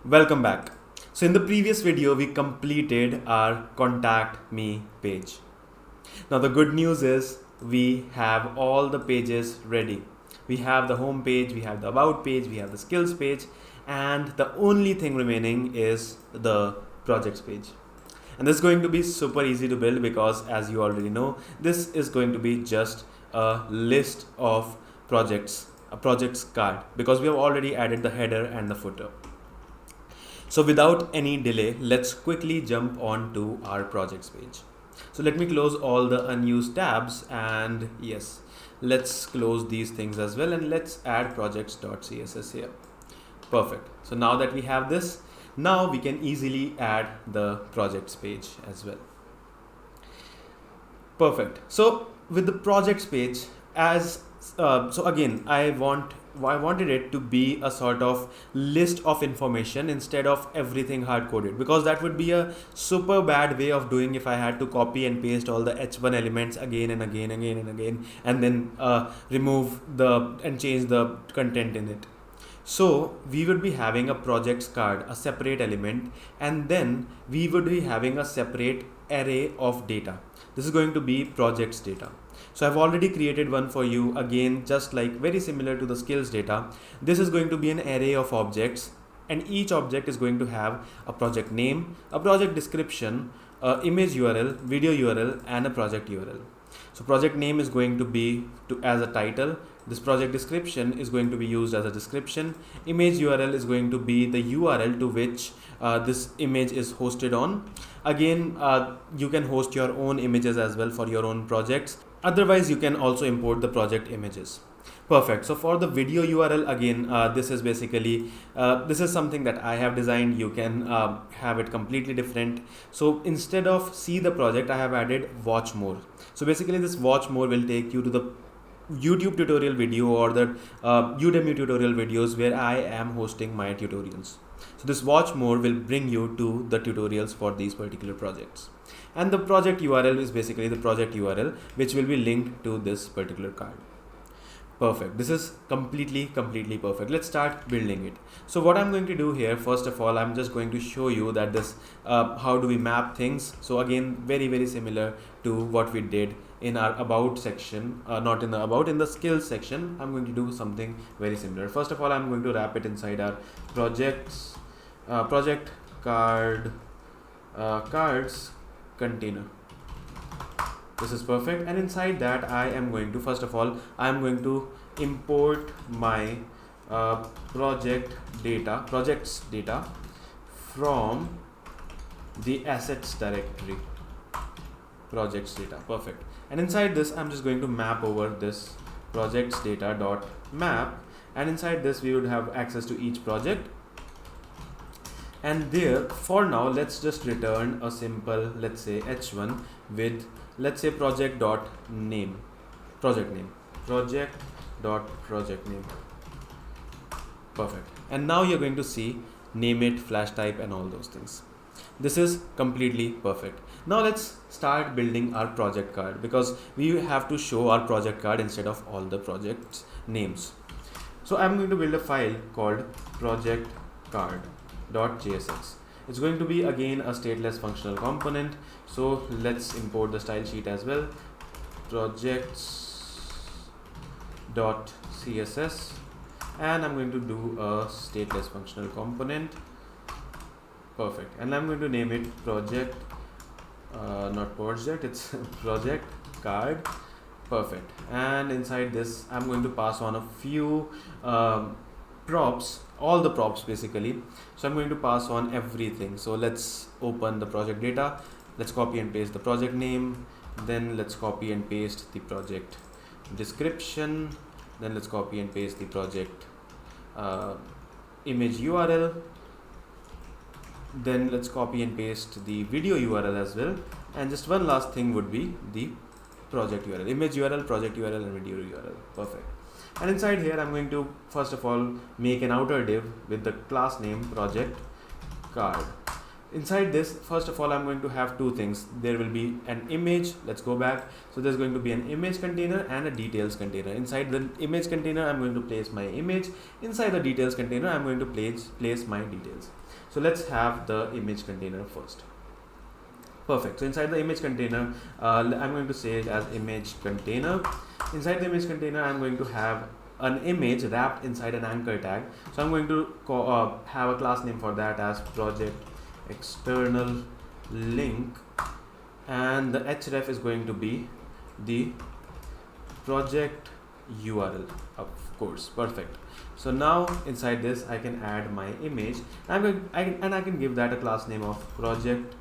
Welcome back. So in the previous video, we completed our contact me page. Now the good news is we have all the pages ready. We have the home page, we have the about page, we have the skills page, and the only thing remaining is the projects page. And this is going to be super easy to build because as you already know, this is going to be just a list of projects, a projects card, because we have already added the header and the footer. So without any delay, let's quickly jump on to our projects page. So let me close all the unused tabs, and yes, let's close these things as well, and let's add projects.css here. Perfect. So now that we have this, now we can easily add the projects page as well. Perfect. So with the projects page, so again, I wanted it to be a sort of list of information instead of everything hard coded, because that would be a super bad way of doing if I had to copy and paste all the h1 elements again and again and then remove and change the content in it. So we would be having a projects card, a separate element, and then we would be having a separate array of data. This is going to be projects data. So I've already created one for you, again, just like very similar to the skills data. This is going to be an array of objects, and each object is going to have a project name, a project description, image URL, video URL, and a project URL. So project name is going to be as a title. This project description is going to be used as a description. Image URL is going to be the URL to which this image is hosted on. Again, you can host your own images as well for your own projects. Otherwise, you can also import the project images. Perfect. So for the video URL, again, this is basically, this is something that I have designed. You can have it completely different. So instead of see the project, I have added watch more. So basically this watch more will take you to the YouTube tutorial video or the Udemy tutorial videos where I am hosting my tutorials. So this watch more will bring you to the tutorials for these particular projects. And the project URL is basically the project URL which will be linked to this particular card. Perfect. This is completely perfect. Let's start building it. So what I'm going to do here, first of all, I'm just going to show you that this how do we map things. So again, very similar to what we did in our about section, not in the about, in the skills section. I'm going to do something very similar. First of all, I'm going to wrap it inside our projects project cards container. This is perfect, and inside that I am going to, first of all, I am going to import my projects data from the assets directory. Projects data, perfect. And inside this I'm just going to map over this projects data dot map, and inside this we would have access to each project. And there, for now, let's just return a simple, let's say h1 with, let's say, project dot name. Perfect. And now you're going to see name it, flash type, and all those things. This is completely perfect. Now let's start building our project card, because we have to show our project card instead of all the project names. So I'm going to build a file called project card.jsx. It's going to be again a stateless functional component. So let's import the style sheet as well. Projects.css, and I'm going to do a stateless functional component. Perfect. And I'm going to name it project, not project, it's project card. Perfect. And inside this I'm going to pass on a few props, all the props basically. So I'm going to pass on everything. So let's open the project data. Let's copy and paste the project name. Then let's copy and paste the project description. Then let's copy and paste the project image URL. Then let's copy and paste the video URL as well. And just one last thing would be the project URL, image URL, project URL, and video URL. Perfect. And inside here, I'm going to first of all make an outer div with the class name project card. Inside this, first of all, I'm going to have two things. There will be an image. Let's go back. So there's going to be an image container and a details container. Inside the image container, I'm going to place my image. Inside the details container, I'm going to place my details. So let's have the image container first. Perfect. So inside the image container, I'm going to say it as image container. Inside the image container, I'm going to have an image wrapped inside an anchor tag. So I'm going to have a class name for that as project external link, and the href is going to be the project URL, of course. Perfect. So now inside this I can add my image. I can give that a class name of project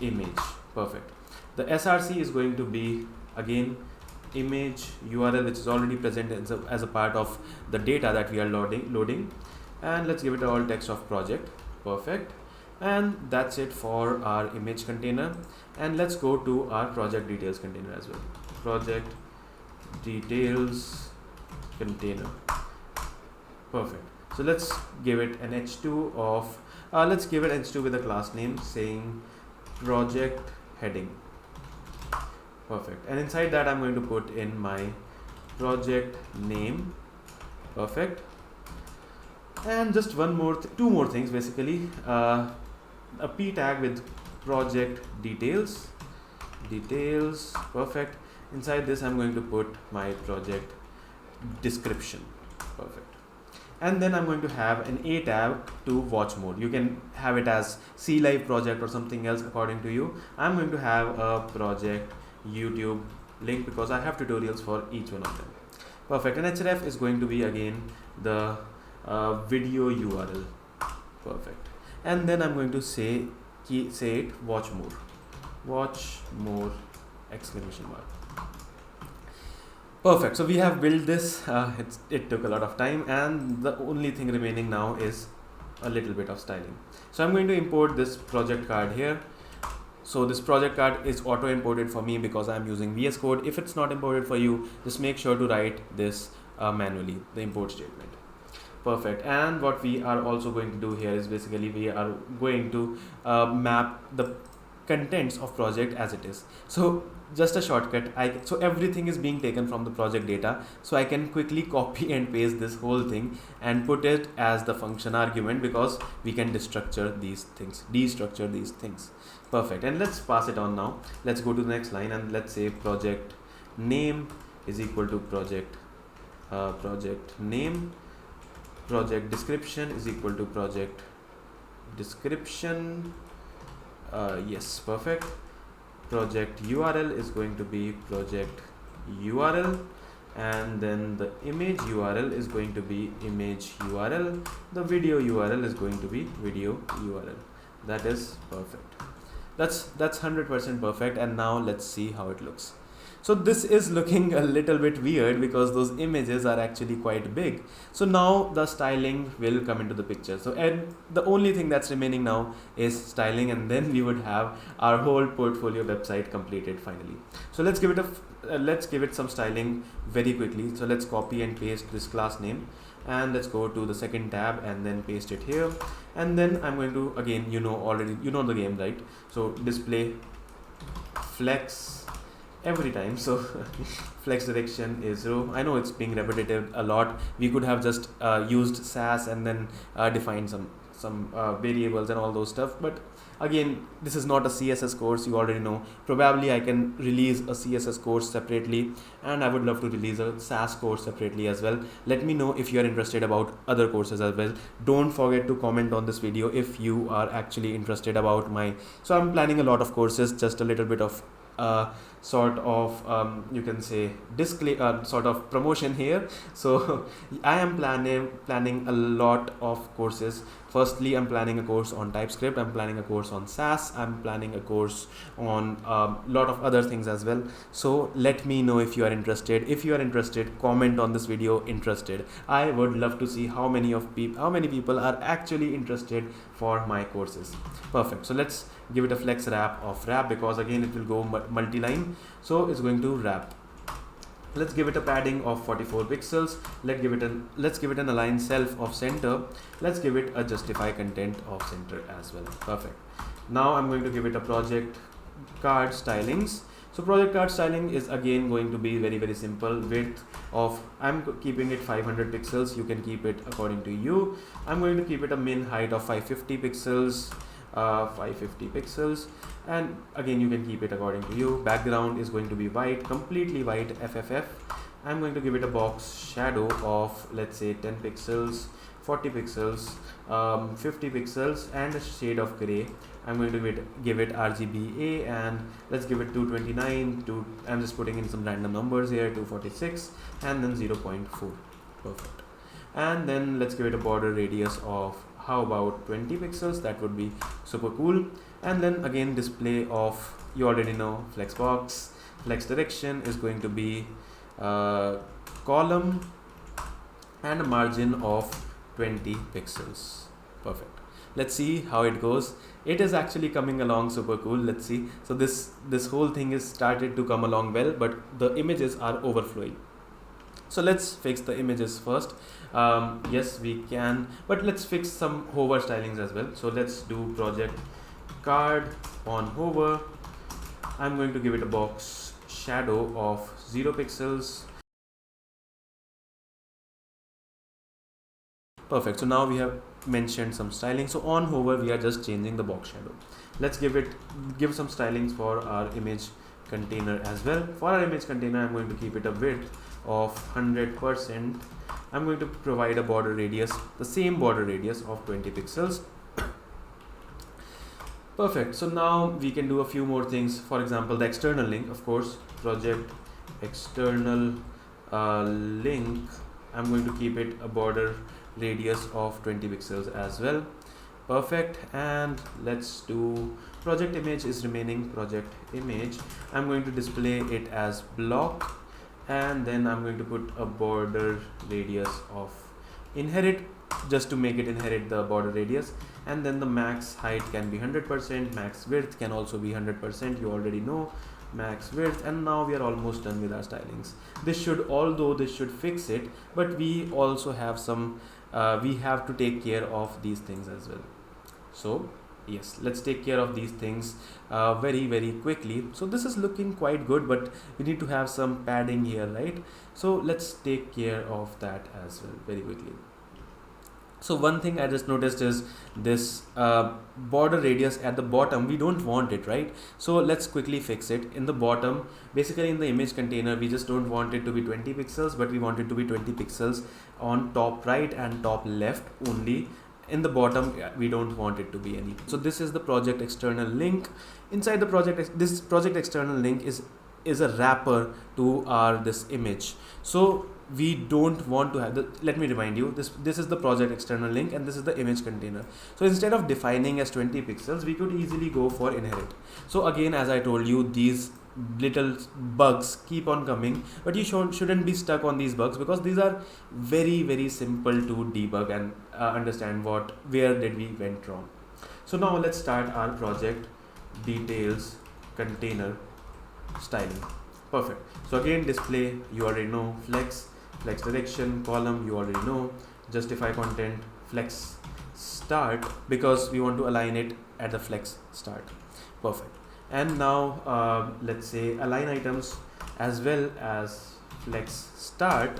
image. Perfect. The src is going to be again image URL, which is already present as a part of the data that we are loading, and let's give it all text of project. Perfect. And that's it for our image container. And let's go to our project details container as well. Project details container. Perfect. So let's give it an h2 of let's give it h2 with a class name saying project heading. Perfect. And inside that I'm going to put in my project name. Perfect. And just two more things basically. A p tag with project details. Perfect. Inside this I'm going to put my project description. Perfect. And then I'm going to have an a tab to watch mode. You can have it as C Live project or something else according to you. I'm going to have a project YouTube link because I have tutorials for each one of them. Perfect. And href is going to be again the video URL. Perfect. And then I'm going to say it watch more exclamation mark. Perfect. So we have built this. It took a lot of time, and the only thing remaining now is a little bit of styling. So I'm going to import this project card here. So this project card is auto imported for me because I'm using VS Code. If it's not imported for you, just make sure to write this manually, the import statement. Perfect. And what we are also going to do here is basically we are going to map the contents of project as it is. So just a shortcut, so everything is being taken from the project data, so I can quickly copy and paste this whole thing and put it as the function argument, because we can destructure these things. Perfect. And let's pass it on now. Let's go to the next line and let's say project name is equal to project name. Project description is equal to project description. Yes, perfect. Project URL is going to be project URL, and then the image URL is going to be image URL. The video URL is going to be video URL. That is perfect. That's 100% perfect. And now let's see how it looks. So this is looking a little bit weird because those images are actually quite big. So now the styling will come into the picture. So and the only thing that's remaining now is styling, and then we would have our whole portfolio website completed finally. So let's give it some styling very quickly. So let's copy and paste this class name, and let's go to the second tab and then paste it here. And then I'm going to, again, you know the game, right? So display flex every time. So flex direction is row. I know it's being repetitive a lot. We could have just used Sass and then defined some variables and all those stuff, but again, this is not a CSS course, you already know. Probably I can release a CSS course separately, and I would love to release a Sass course separately as well. Let me know if you are interested about other courses as well. Don't forget to comment on this video if you are actually interested about so I'm planning a lot of courses, just a little bit of you can say sort of promotion here. So I am planning a lot of courses. Firstly, I'm planning a course on TypeScript, I'm planning a course on Sass, I'm planning a course on a lot of other things as well. So let me know if you are interested. If you are interested, comment on this video interested. I would love to see how many people are actually interested for my courses. Perfect. So let's give it a flex wrap of wrap, because again it will go multi-line, so it's going to wrap. Let's give it a padding of 44 pixels. Let's give it an align self of center. Let's give it a justify content of center as well. Perfect. Now I'm going to give it a project card stylings. So project card styling is again going to be very simple. Width of, I'm keeping it 500 pixels, you can keep it according to you. I'm going to keep it a min height of 550 pixels, 550 pixels, and again you can keep it according to you. Background is going to be white, completely white, FFF. I'm going to give it a box shadow of, let's say, 10 pixels, 40 pixels, 50 pixels, and a shade of gray. I'm going to give it RGBA, and let's give it 229 to, I'm just putting in some random numbers here, 246, and then 0.4. Perfect. And then let's give it a border radius of, how about 20 pixels? That would be super cool. And then again, display of, you already know, flex box. Flex direction is going to be column and a margin of 20 pixels. Perfect. Let's see how it goes. It is actually coming along super cool. Let's see. So this whole thing is started to come along well, but the images are overflowing. So let's fix the images first. Yes, we can, but let's fix some hover stylings as well. So let's do project card on hover. I'm going to give it a box shadow of 0 pixels. Perfect. So now we have mentioned some styling. So on hover, we are just changing the box shadow. Let's give some stylings for our image container as well. For our image container, I'm going to keep it a width of 100%. I'm going to provide a border radius, the same border radius of 20 pixels. Perfect. So now we can do a few more things. For example, the external link, of course, project external link. I'm going to keep it a border radius of 20 pixels as well. Perfect. And let's do project image is remaining project image. I'm going to display it as block, and then I'm going to put a border radius of inherit, just to make it inherit the border radius. And then the max height can be 100%, max width can also be 100%, you already know, max width. And now we are almost done with our stylings. This should fix it, but we also have some we have to take care of these things as well. So yes, let's take care of these things very quickly. So this is looking quite good, but we need to have some padding here, right? So let's take care of that as well very quickly. So one thing I just noticed is this border radius at the bottom, we don't want it, right? So let's quickly fix it. In the bottom, basically in the image container, we just don't want it to be 20 pixels, but we want it to be 20 pixels on top right and top left only. In the bottom, we don't want it to be any. So this is the project external link. Inside the project, this project external link is a wrapper to our this image. So we don't want to have let me remind you, this is the project external link, and this is the image container. So instead of defining as 20 pixels, we could easily go for inherit. So again, as I told you, these little bugs keep on coming, but you shouldn't be stuck on these bugs, because these are very simple to debug and understand where did we went wrong. So now let's start our project details container styling. Perfect. So again, display, you already know, flex direction, column, you already know, justify content, flex start, because we want to align it at the flex start. Perfect. And now let's say align items as well as flex start,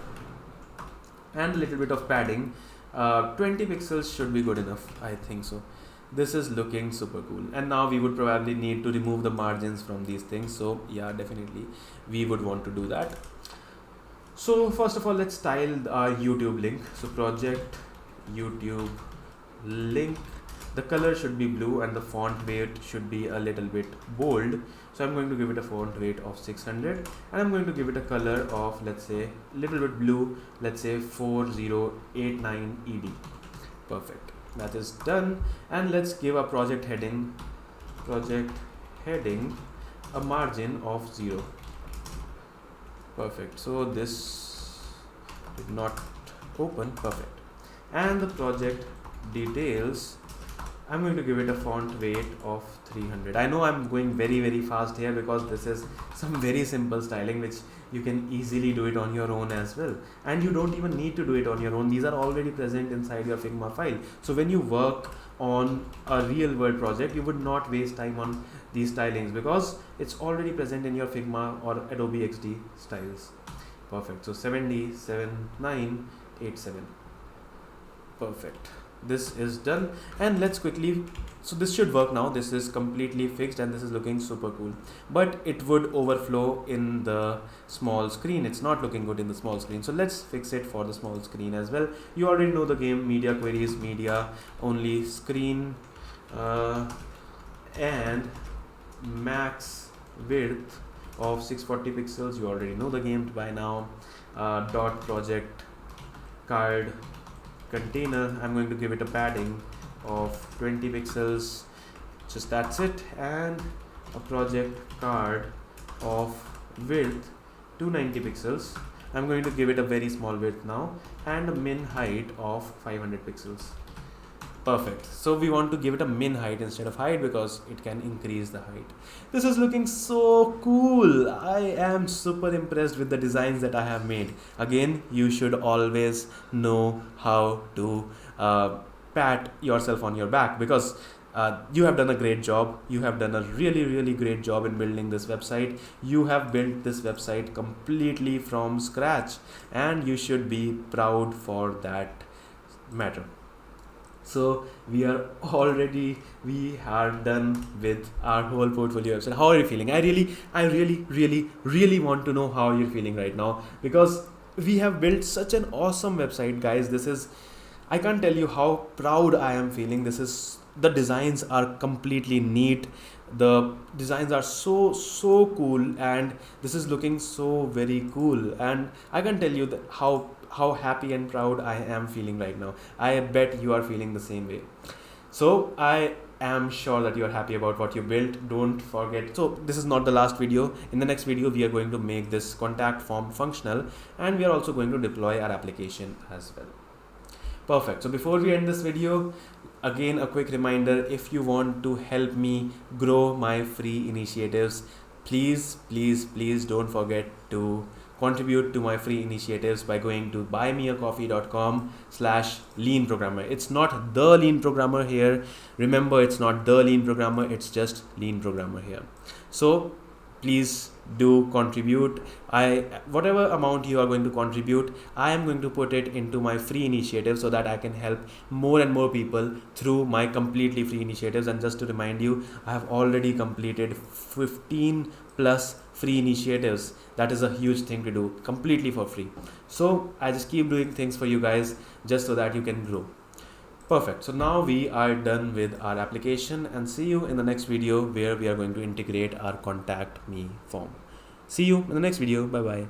and a little bit of padding. 20 pixels should be good enough, I think so. This is looking super cool. And now we would probably need to remove the margins from these things. So yeah, definitely we would want to do that. So first of all, let's style our YouTube link. So project YouTube link, the color should be blue and the font weight should be a little bit bold. So I'm going to give it a font weight of 600, and I'm going to give it a color of, let's say, a little bit blue, let's say 4089 ED. Perfect. That is done. And let's give a project heading a margin of 0. Perfect. So this did not open. Perfect. And the project details, I'm going to give it a font weight of 300. I know I'm going very fast here, because this is some very simple styling which you can easily do it on your own as well, and you don't even need to do it on your own. These are already present inside your Figma file. So when you work on a real world project, you would not waste time on these stylings because it's already present in your Figma or Adobe XD styles. Perfect. So 7D7987. Perfect. This is done, and let's quickly, so this should work now. This is completely fixed and this is looking super cool, but it would overflow in the small screen. It's not looking good in the small screen, so let's fix it for the small screen as well. You already know the game: media queries, media only, screen, and max width of 640 pixels. You already know the game by now. Dot project card container, I'm going to give it a padding of 20 pixels, just that's it, and a project card of width 290 pixels. I'm going to give it a very small width now, and a min height of 500 pixels. Perfect. So we want to give it a min height instead of height because it can increase the height. This is looking so cool. I am super impressed with the designs that I have made. Again, you should always know how to pat yourself on your back because you have done a great job. You have done a really great job in building this website. You have built this website completely from scratch, and you should be proud for that matter. So we are done with our whole portfolio website. How are you feeling? I really want to know how you're feeling right now because we have built such an awesome website, guys. I can't tell you how proud I am feeling. The designs are completely neat. The designs are so cool, and this is looking so very cool. And I can tell you that how happy and proud I am feeling right now. I bet you are feeling the same way. So I am sure that you are happy about what you built. Don't forget. So this is not the last video. In the next video, we are going to make this contact form functional, and we are also going to deploy our application as well. Perfect. So before we end this video, again, a quick reminder: if you want to help me grow my free initiatives, please don't forget to contribute to my free initiatives by going to buymeacoffee.com/lean programmer. It's not the lean programmer here. Remember, it's not the lean programmer. It's just lean programmer here. So please do contribute. Whatever amount you are going to contribute, I am going to put it into my free initiative so that I can help more and more people through my completely free initiatives. And just to remind you, I have already completed 15 plus free initiatives. That is a huge thing to do completely for free. So I just keep doing things for you guys just so that you can grow. Perfect. So now we are done with our application, and see you in the next video where we are going to integrate our contact me form. See you in the next video. Bye bye.